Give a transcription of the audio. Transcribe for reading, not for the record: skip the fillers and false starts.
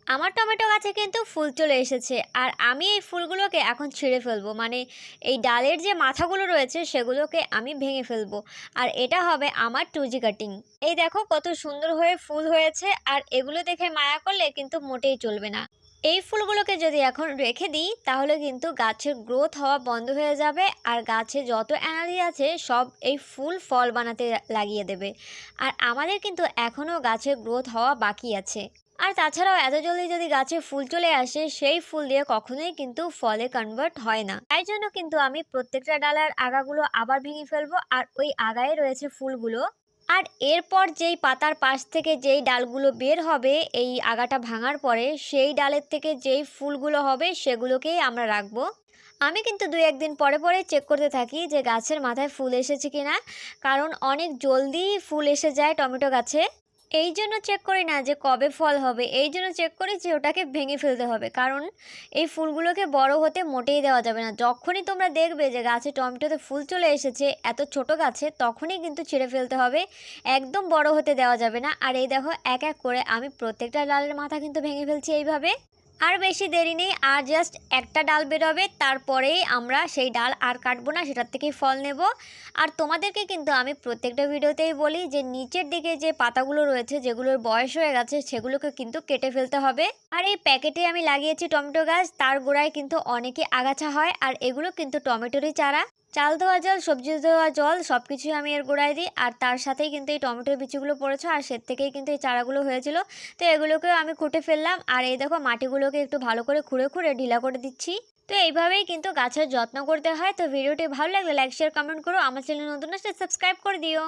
আমার টমেটো গাছে কিন্তু ফুল চলে এসেছে আর আমি এই ফুলগুলোকে এখন ছিঁড়ে ফেলবো, মানে এই ডালের যে মাথাগুলো রয়েছে সেগুলোকে আমি ভেঙে ফেলবো। আর এটা হবে আমার টুজি কাটিং। এই দেখো কত সুন্দর হয়ে ফুল হয়েছে, আর এগুলো দেখে মায়া করলে কিন্তু মোটেই চলবে না। এই ফুলগুলোকে যদি এখন রেখে দিই তাহলে কিন্তু গাছের গ্রোথ হওয়া বন্ধ হয়ে যাবে, আর গাছে যত এনার্জি আছে সব এই ফুল ফল বানাতে লাগিয়ে দেবে। আর আমাদের কিন্তু এখনও গাছের গ্রোথ হওয়া বাকি আছে। আর তাছাড়াও এত জলদি যদি গাছে ফুল চলে আসে সেই ফুল দিয়ে কখনোই কিন্তু ফলে কনভার্ট হয় না। তাই জন্য কিন্তু আমি প্রত্যেকটা ডালের আগাগুলো আবার ভেঙে ফেলবো, আর ওই আগায় রয়েছে ফুলগুলো। আর এরপর যেই পাতার পাশ থেকে যেই ডালগুলো বের হবে এই আগাটা ভাঙার পরে, সেই ডালের থেকে যেই ফুলগুলো হবে সেগুলোকেই আমরা রাখবো। আমি কিন্তু 2-1 দিন পরে পরে চেক করতে থাকি যে গাছের মাথায় ফুল এসেছে কিনা, কারণ অনেক জলদি ফুল এসে যায় টমেটো গাছে। এই জন্য চেক করি না যে কবে ফল হবে, এই জন্য চেক করি যে ওটাকে ভেঙে ফেলতে হবে, কারণ এই ফুলগুলোকে বড় হতে মোটেই দেওয়া যাবে না। যখনই তোমরা দেখবে যে গাছে টমেটোতে ফুল চলে এসেছে এত ছোট গাছে, তখনই কিন্তু ছিঁড়ে ফেলতে হবে, একদম বড় হতে দেওয়া যাবে না। আর এই দেখো এক এক করে আমি প্রত্যেকটা ডালের মাথা কিন্তু ভেঙে ফেলছি এইভাবে। আর বেশি দেরি নেই, আর জাস্ট একটা ডাল বেরোবে, তারপরেই আমরা সেই ডাল আর কাটবো না, সেটার থেকেই ফল নেব। আর তোমাদেরকে কিন্তু আমি প্রত্যেকটা ভিডিওতেই বলি যে নিচের দিকে যে পাতাগুলো রয়েছে যেগুলোর বয়স হয়ে গেছে সেগুলোকে কিন্তু কেটে ফেলতে হবে। আর এই প্যাকেটে আমি লাগিয়েছি টমেটো গাছ, তার গোড়ায় কিন্তু অনেকে আগাছা হয়, আর এগুলো কিন্তু টমেটোরই চারা। চাল ধোয়া জল, সবজি ধোয়া জল সব কিছুই আমি এর গোড়ায় দিই, আর তার সাথেই কিন্তু এই টমেটোর বিচিগুলো পড়েছে, আর সে থেকেই কিন্তু এই চারাগুলো হয়েছিল। তো এগুলোকেও আমি খুঁটে ফেললাম, আর এই দেখো মাটিগুলোকে একটু ভালো করে খুঁড়ে খুঁড়ে ঢিলা করে দিচ্ছি। তো এইভাবেই কিন্তু গাছের যত্ন করতে হয়। তো ভিডিওটি ভালো লাগলে লাইক শেয়ার কমেন্ট করো, আমার চ্যানেল নতুন আসলে সাবস্ক্রাইব করে দিও।